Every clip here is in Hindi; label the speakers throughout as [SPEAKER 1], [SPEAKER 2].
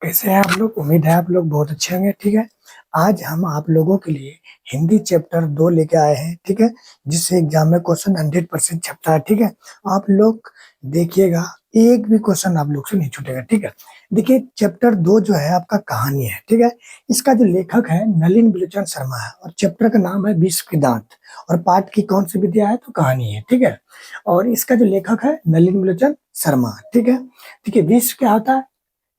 [SPEAKER 1] कैसे हैं आप लोग? उम्मीद है आप लोग बहुत अच्छे होंगे। ठीक है, आज हम आप लोगों के लिए हिंदी चैप्टर 2 लेके आए हैं। ठीक है, जिससे एग्जाम में क्वेश्चन 100% छपता है। ठीक है, आप लोग देखिएगा, एक भी क्वेश्चन आप लोग से नहीं छूटेगा। ठीक है, देखिए चैप्टर 2 जो है आपका कहानी है। ठीक है, इसका जो लेखक है नलिन बिलोचन शर्मा है और चैप्टर का नाम है विश्व के दांत। और पाठ की कौन सी विद्या है? तो कहानी है। ठीक है, और इसका जो लेखक है नलिन बिलोचन शर्मा। ठीक है, देखिए विश्व क्या होता है?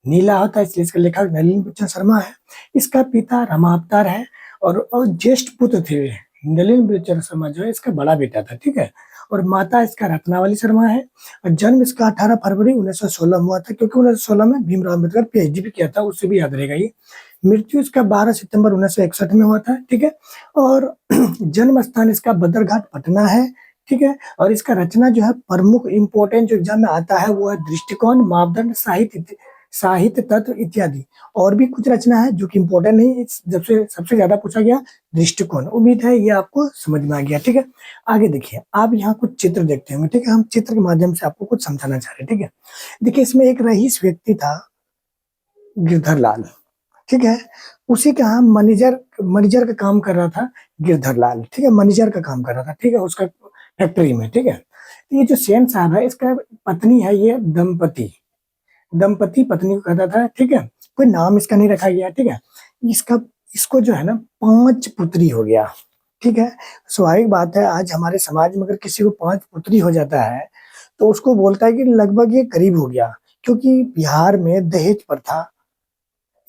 [SPEAKER 1] नीला होता है, इसलिए इसका लेखक नलिन बच्चन शर्मा है। इसका पिता रमावतार है और ज्येष्ठ पुत्र थे नलिन बच्चन शर्मा जो है इसका बड़ा बेटा था। ठीक है, और माता इसका रत्नावली शर्मा है। और जन्म इसका 18 फरवरी 1916 में हुआ था, क्योंकि 1916 में भीमराव अम्बेडकर पीएचडी भी किया था, उससे भी याद रहेगा ये। मृत्यु इसका 12 सितंबर 1961 में हुआ था। ठीक है, और जन्म स्थान इसका बदरघाट पटना है। ठीक है, और इसका रचना जो है प्रमुख इंपोर्टेंट जो एग्जाम में आता है वो है दृष्टिकोण, मापदंड, साहित्य तत्व इत्यादि। और भी कुछ रचना है जो कि इम्पोर्टेंट नहीं, जब से सबसे ज्यादा पूछा गया दृष्टिकोण। उम्मीद है ये आपको समझ में आ गया। ठीक है, आगे देखिए, आप यहाँ कुछ चित्र देखते होंगे। ठीक है, हम चित्र के माध्यम से आपको कुछ समझाना चाह रहे हैं। ठीक है, देखिए इसमें एक रईस व्यक्ति था, गिरधर लाल। ठीक है, उसी के यहाँ मैनेजर मैनेजर का काम कर रहा था गिरधर लाल। ठीक है, मैनेजर का काम कर रहा था। ठीक है, उसका फैक्ट्री में। ठीक है, ये जो सेन साहब है इसका पत्नी है, ये दंपति दंपति पत्नी को कहता था। ठीक है, कोई नाम इसका नहीं रखा गया। ठीक है, इसका इसको जो है ना 5 पुत्री हो गया। ठीक है, स्वाभाविक बात है, आज हमारे समाज में अगर किसी को 5 पुत्री हो जाता है तो उसको बोलता है कि लगभग ये गरीब हो गया, क्योंकि बिहार में दहेज प्रथा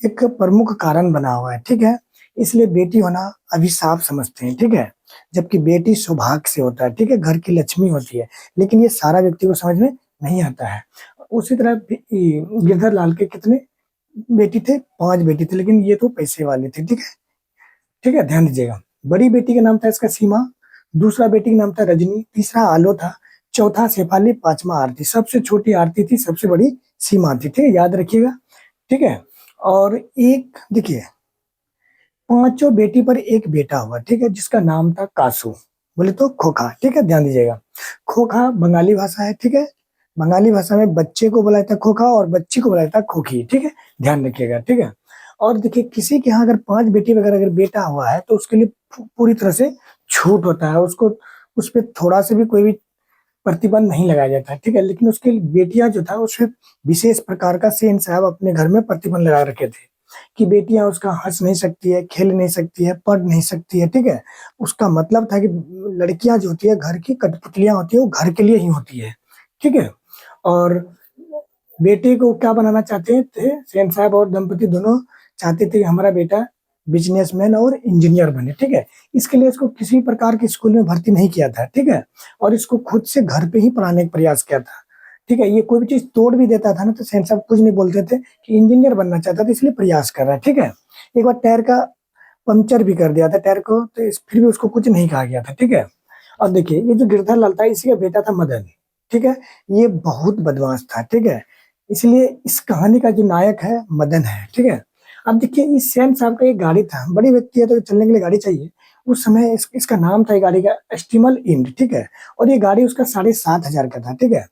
[SPEAKER 1] एक प्रमुख कारण बना हुआ है। ठीक है, इसलिए बेटी होना अभिशाप समझते हैं। ठीक है, जबकि बेटी सौभाग्य से होता है। ठीक है, घर की लक्ष्मी होती है, लेकिन ये सारा व्यक्ति को समझ में नहीं आता है। उसी तरह गिरधर लाल के कितने बेटी थे? 5 बेटी थे, लेकिन ये तो पैसे वाले थे। ठीक है, ठीक है, ध्यान दीजिएगा। बड़ी बेटी का नाम था इसका सीमा, दूसरा बेटी का नाम था रजनी, तीसरा आलो था, चौथा शेफाली, पांचवा आरती। सबसे छोटी आरती थी, सबसे बड़ी सीमा थी। ठीक है, याद रखिएगा। ठीक है, और एक देखिए, पांचों बेटी पर एक बेटा हुआ। ठीक है, जिसका नाम था कासू, बोले तो खोखा। ठीक है, ध्यान दीजिएगा। खोखा बंगाली भाषा है। ठीक है, बंगाली भाषा में बच्चे को बोला जाता है खोखा और बच्ची को बोला जाता है खोखी। ठीक है, ध्यान रखिएगा। ठीक है, और देखिए किसी के यहाँ अगर 5 बेटी वगैरह अगर बेटा हुआ है तो उसके लिए पूरी तरह से छूट होता है, उसको उस पर थोड़ा से भी कोई भी प्रतिबंध नहीं लगाया जाता है। ठीक है, लेकिन उसके बेटियां जो था उसमें विशेष प्रकार का सेन साहब अपने घर में प्रतिबंध लगा रखे थे कि बेटियां उसका हंस नहीं सकती है, खेल नहीं सकती है, पढ़ नहीं सकती है। ठीक है, उसका मतलब था कि लड़कियां जो होती है घर की कठपुतलियां होती है, वो घर के लिए ही होती है। ठीक है, और बेटे को क्या बनाना चाहते थे सेन साहब और दंपति दोनों? चाहते थे कि हमारा बेटा बिजनेसमैन और इंजीनियर बने। ठीक है, इसके लिए इसको किसी प्रकार के स्कूल में भर्ती नहीं किया था। ठीक है, और इसको खुद से घर पे ही पढ़ाने का प्रयास किया था। ठीक है, ये कोई भी चीज तोड़ भी देता था ना तो सेन साहब कुछ नहीं बोलते थे कि इंजीनियर बनना चाहता था इसलिए प्रयास कर रहा है। ठीक है, एक बार टायर का पंक्चर भी कर दिया था टायर को, तो फिर भी उसको कुछ नहीं कहा गया था। ठीक है, और देखिए ये जो गिरधर लाल था इसी का बेटा था मदन। ठीक है, ये बहुत बदमाश था। ठीक है, इसलिए इस कहानी का जो नायक है मदन है। ठीक है, अब देखिए इस सेन साहब का एक गाड़ी था, बड़ी व्यक्ति है तो चलने के लिए गाड़ी चाहिए। उस समय इसका नाम था गाड़ी का एस्टिमल इंड। ठीक है, और ये गाड़ी उसका 7,500 का था। ठीक है,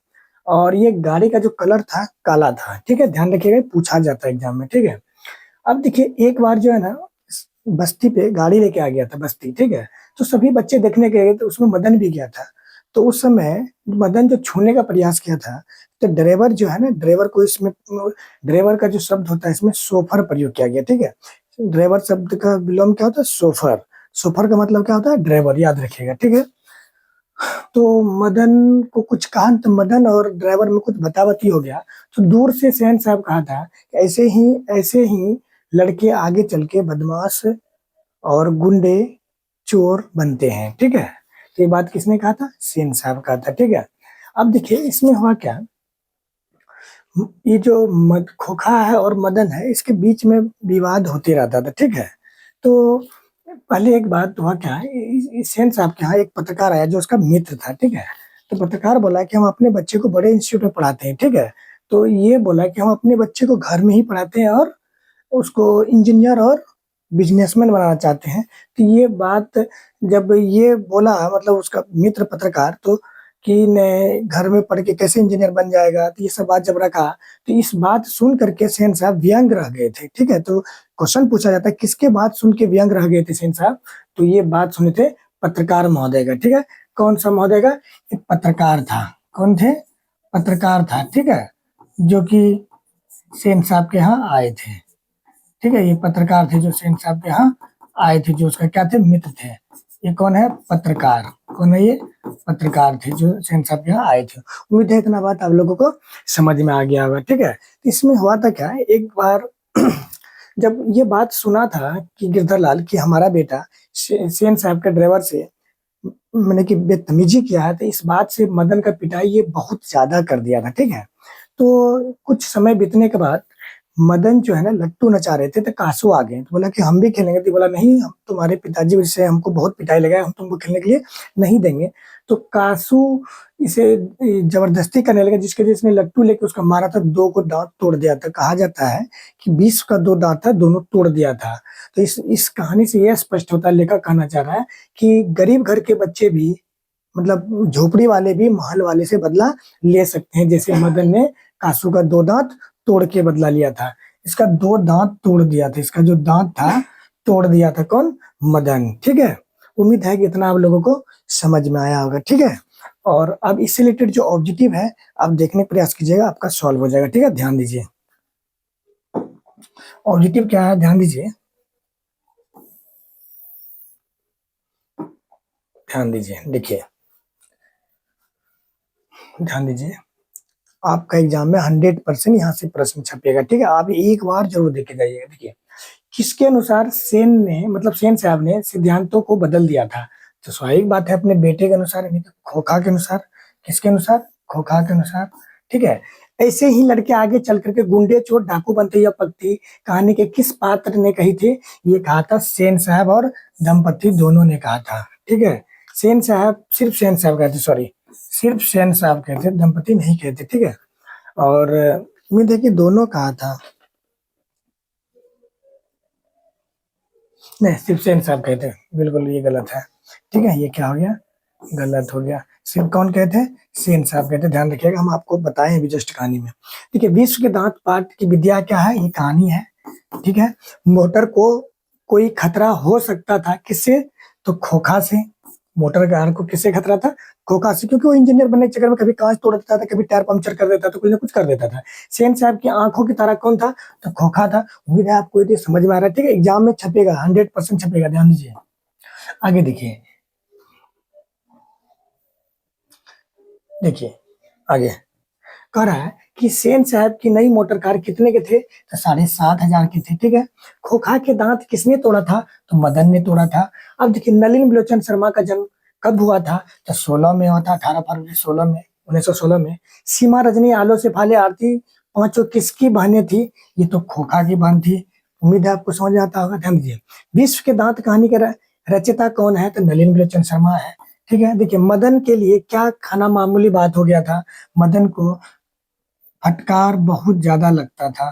[SPEAKER 1] और ये गाड़ी का जो कलर था काला था। ठीक है, ध्यान रखिएगा, पूछा जाता है एग्जाम में। ठीक है, अब देखिए एक बार जो है ना बस्ती पे गाड़ी लेके आ गया था बस्ती। ठीक है, तो सभी बच्चे देखने गए तो उसमें मदन भी गया था। तो उस समय मदन जो छूने का प्रयास किया था, तो ड्राइवर जो है ना, ड्राइवर को इसमें ड्राइवर का जो शब्द होता है इसमें सोफर प्रयोग किया गया। ठीक है, ड्राइवर शब्द का विलोम क्या होता है? सोफर। सोफर का मतलब क्या होता है? ड्राइवर, याद रखिएगा। ठीक है, तो मदन को कुछ कहा तो मदन और ड्राइवर में कुछ बतावती हो गया। तो दूर से सेन साहब कहा था कि ऐसे ही लड़के आगे चल के बदमाश और गुंडे चोर बनते हैं। ठीक है, तो ये बात किसने कहा था? सेन साहब कहा था। ठीक है, अब देखिए इसमें हुआ क्या, ये जो खोखा है और मदन है इसके बीच में विवाद होते रहता था। ठीक है, तो पहले एक बात हुआ क्या, इस सेन साहब के यहाँ एक पत्रकार आया जो उसका मित्र था। ठीक है, तो पत्रकार बोला कि हम अपने बच्चे को बड़े इंस्टीट्यूट में पढ़ाते हैं। ठीक है, तो ये बोला कि हम अपने बच्चे को घर में ही पढ़ाते हैं और उसको इंजीनियर और बिजनेसमैन बनाना चाहते हैं। तो ये बात जब ये बोला, मतलब उसका मित्र पत्रकार, तो कि न घर में पढ़ के कैसे इंजीनियर बन जाएगा, तो ये सब बात जब रखा तो इस बात सुन करके सेन साहब व्यंग रह गए थे। ठीक है, तो क्वेश्चन पूछा जाता है किसके बात सुन के व्यंग रह गए थे सेन साहब, तो ये बात सुने थे पत्रकार महोदय का। ठीक है, कौन सा महोदय का? एक पत्रकार था। कौन थे? पत्रकार था। ठीक है, जो कि सेन साहब के यहाँ आए थे। ठीक है, ये पत्रकार थे जो सेन साहब के यहाँ आए थे, जो उसका क्या थे? मित्र थे। ये कौन है? पत्रकार। कौन है ये? पत्रकार थे जो सेन साहब के यहाँ आए थे। उम्मीद है इतना बात आप लोगों को समझ में आ गया होगा। ठीक है, तो इसमें हुआ था क्या, एक बार जब ये बात सुना था कि गिरधर लाल कि हमारा बेटा सेन साहब के ड्राइवर से मैंने कि बदतमीजी किया है, तो इस बात से मदन का पिटाई ये बहुत ज्यादा कर दिया था। ठीक है, तो कुछ समय बीतने के बाद मदन जो है ना लट्टू नचा रहे थे, तो कासू आ गए, तो बोला कि हम भी खेलेंगे, तो बोला नहीं, हम तुम्हारे पिताजी से हमको बहुत पिटाई लगा है, हम तुमको खेलने के लिए नहीं देंगे। तो कासू इसे जबरदस्ती करने लगा, जिसके वजह से इसने लट्टू लेके उसका मारा था, दो को दांत तोड़ दिया था। कहा जाता है कि 20 का 2 दांत था, दोनों तोड़ दिया था। तो इस कहानी से यह स्पष्ट होता है, लेखक कहना चाह रहा है कि गरीब घर के बच्चे भी, मतलब झोपड़ी वाले भी महल वाले से बदला ले सकते हैं, जैसे मदन ने कासू का 2 दांत तोड़ के बदला लिया था। इसका 2 दांत तोड़ दिया था, इसका जो दांत था तोड़ दिया था कौन? मदन। ठीक है, उम्मीद है कि इतना आप लोगों को समझ में आया होगा। ठीक है, और अब इससे रिलेटेड जो ऑब्जेक्टिव है आप देखने का प्रयास कीजिएगा, आपका सॉल्व हो जाएगा। ठीक है, ध्यान दीजिए ऑब्जेक्टिव क्या है, ध्यान दीजिए, ध्यान दीजिए, देखिए, ध्यान दीजिए। आपका एग्जाम में 100% यहाँ से प्रश्न छपेगा। ठीक है, आप एक बार जरूर देखे जाइएगा। देखिए, किसके अनुसार सेन ने, मतलब सेन साहब ने सिद्धांतों को बदल दिया था? तो स्वाभाविक बात है अपने बेटे के अनुसार, यानी कि खोखा के अनुसार। किसके अनुसार? खोखा के अनुसार। ठीक है, ऐसे ही लड़के आगे चल करके गुंडे चोर डाकू बनते या पगती कहानी के किस पात्र ने कही थी? ये कहा था सेन साहब और दंपति दोनों ने कहा था। ठीक है, सेन साहब, सिर्फ सेन साहब कहते, सॉरी, सिर्फ सेन साहब कहते, दंपति नहीं कहते। ठीक है, और उम्मीद है कि दोनों कहा था। नहीं, सिर्फ सेन साहब कहते हैं, बिल्कुल ये गलत है। ठीक है, ये क्या हो गया? गलत हो गया। सिर्फ कौन कहते हैं? सेन साहब कहते हैं। ध्यान रखिएगा, हम आपको बताएं अभी जस्ट कहानी में। ठीक है, विश्व के दांत पाठ की विद्या क्या है? ये कहानी है। ठीक है, मोटर को कोई खतरा हो सकता था, किससे? तो खोखा से। मोटर कार को किससे खतरा था? खोखा से, क्योंकि वो इंजीनियर बनने के चक्कर में कभी कांच तोड़ देता था, कभी टायर पंक्चर कर देता था, कुछ ना कुछ कर देता था। सेन साहब की आंखों की तारा कौन था? तो खोखा था। उम्मीद है आपको ये समझ में आ रहा है। ठीक है, एग्जाम में छपेगा, 100% छपेगा, ध्यान दीजिए। आगे देखिए, देखिए आगे कह रहा है कि सेन साहब की नई मोटर कार कितने के थे? तो 7,500 के थे। ठीक है, खोखा के दांत किसने तोड़ा था? तो मदन ने तोड़ा था। अब देखिए, नलिन बिलोचन शर्मा का जन्म कब हुआ था? तो 16 में हुआ था, 18 फरवरी 16 में, 1916 में। सीमा रजनी, आलो से फाले, आरती पांचों किसकी बहनें थी? ये तो खोखा की बहन थी। उम्मीद है आपको समझ में आता होगा। ध्यान दीजिए, विश्व के दांत कहानी के रचयिता कौन है? तो नलिन बिलोचन शर्मा है। ठीक है, देखिए, मदन के लिए क्या खाना मामूली बात हो गया था? मदन को फटकार बहुत ज्यादा लगता था।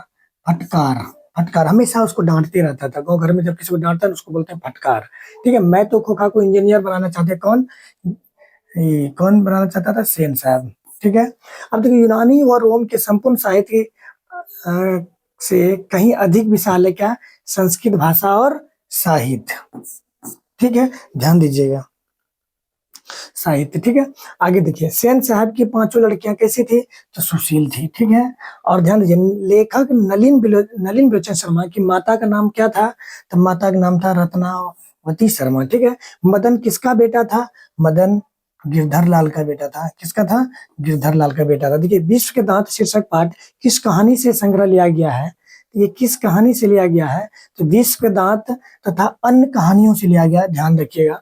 [SPEAKER 1] फटकार, फटकार हमेशा उसको डांटते रहता था। गाँव घर में जब किसी को डांटता है उसको बोलते हैं फटकार। ठीक है, मैं तो खोखा को इंजीनियर बनाना चाहते, कौन? ये कौन बनाना चाहता था? सेन साहब। ठीक है, अब देखिए, यूनानी व रोम के संपूर्ण साहित्य से कहीं अधिक विशाल है क्या? संस्कृत भाषा और साहित्य। ठीक है, ध्यान दीजिएगा, साहित्य। ठीक है, आगे देखिए, सेन साहब की पांचों लड़कियां कैसी थी? तो सुशील थी। ठीक है, और ध्यान दीजिए, लेखक नलिन बिलोचन शर्मा की माता का नाम क्या था? तो माता का नाम था रत्नावती शर्मा। ठीक है, मदन किसका बेटा था? मदन गिरधर लाल का बेटा था। किसका था? गिरधर लाल का बेटा था। देखिए, विश्व के दांत शीर्षक पाठ किस कहानी से संग्रह लिया गया है? ये किस कहानी से लिया गया है? तो विश्व के दांत तथा अन्य कहानियों से लिया गया। ध्यान रखिएगा,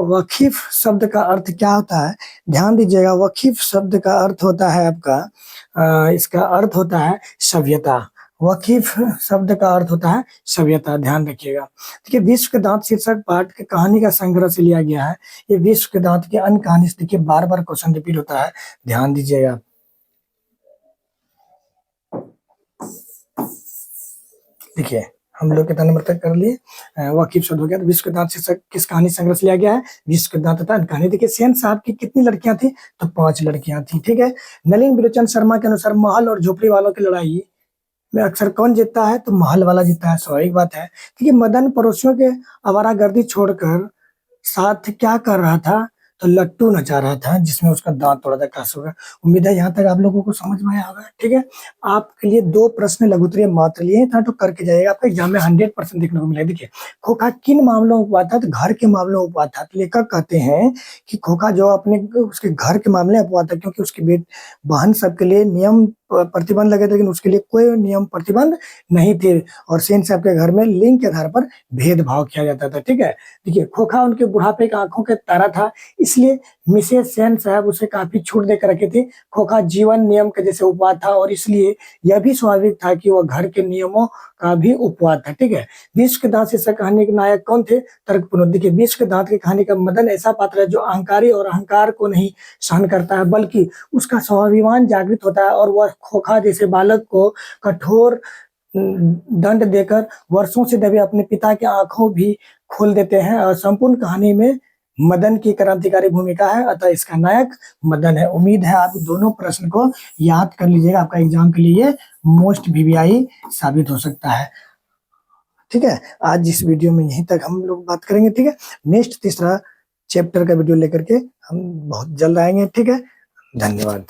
[SPEAKER 1] वकीफ शब्द का अर्थ क्या होता है? ध्यान दीजिएगा, वकीफ शब्द का अर्थ होता है आपका, इसका अर्थ होता है सभ्यता। वकीफ शब्द का अर्थ होता है सभ्यता, ध्यान रखिएगा। देखिए, विश्व के दांत शीर्षक पाठ के कहानी का संग्रह से लिया गया है। ये विश्व के दांत की अन्य कहानी से, देखिए बार बार क्वेश्चन रिपीट होता है, ध्यान दीजिएगा। देखिए, हम लोग कितना नंबर तक कर लिए, वाकिफ शुद्ध हो गया। तो विश्व के दांत शीर्षक किस कहानी संग्रह से लिया गया है, विश्व के दांत तथा कहानी। देखिए सेन साहब की कितनी लड़कियां थी, तो 5 लड़कियां थी, ठीक है। नलिन बिलोचन शर्मा के अनुसार महल और झोपड़ी वालों की लड़ाई में अक्सर कौन जीतता है, तो महल वाला जीतता है, स्वाभाविक बात है। देखिए मदन पड़ोसियों के आवारागर्दी छोड़कर साथ क्या कर रहा था, तो लट्टू नचा रहा था, जिसमें उसका दांत थोड़ा सा कास होगा। उम्मीद है यहाँ तक आप लोगों को समझ में आया होगा, ठीक है। आपके लिए 2 प्रश्न लघु उत्तरीय मात्र लिए था, तो करके जाइएगा, आपका एग्जाम में 100% देखने को मिलेगा। देखिए खोखा किन मामलों में उपवाद था, तो घर के मामलों में उपवाद था। तो लेखक कहते हैं कि खोखा जो अपने उसके घर के मामले में उपवाद था, क्योंकि उसकी बहन सबके लिए नियम प्रतिबंध लगे थे, लेकिन उसके लिए कोई नियम प्रतिबंध नहीं थे। और सेन साहब के घर में लिंग के आधार पर भेदभाव किया जाता था, ठीक है। देखिए खोखा उनके बुढ़ापे की आंखों के तारा था, इसलिए मिसेस सेन साहब उसे काफी छूट देकर रखे थे। खोखा जीवन नियम के जैसे उपवाद था, और इसलिए यह भी स्वाभाविक था कि वह घर के नियमों का भी उपवाद था, ठीक है। विश्व के दांत शीर्षक कहानी के नायक कौन थे, तर्कपूर्ण। देखिए विश्व के दांत की कहानी का मदन ऐसा पात्र है जो अहंकारी और अहंकार को नहीं सहन करता है, बल्कि उसका स्वाभिमान जागृत होता है, और वह खोखा जैसे बालक को कठोर दंड देकर वर्षों से दबे अपने पिता की आंखों भी खोल देते हैं। और संपूर्ण कहानी में मदन की क्रांतिकारी भूमिका है, अतः इसका नायक मदन है। उम्मीद है आप दोनों प्रश्न को याद कर लीजिएगा, आपका एग्जाम के लिए मोस्ट वीवीआई साबित हो सकता है, ठीक है। आज इस वीडियो में यहीं तक हम लोग बात करेंगे, ठीक है। नेक्स्ट तीसरा चैप्टर का वीडियो लेकर के हम बहुत जल्द आएंगे, ठीक है। धन्यवाद।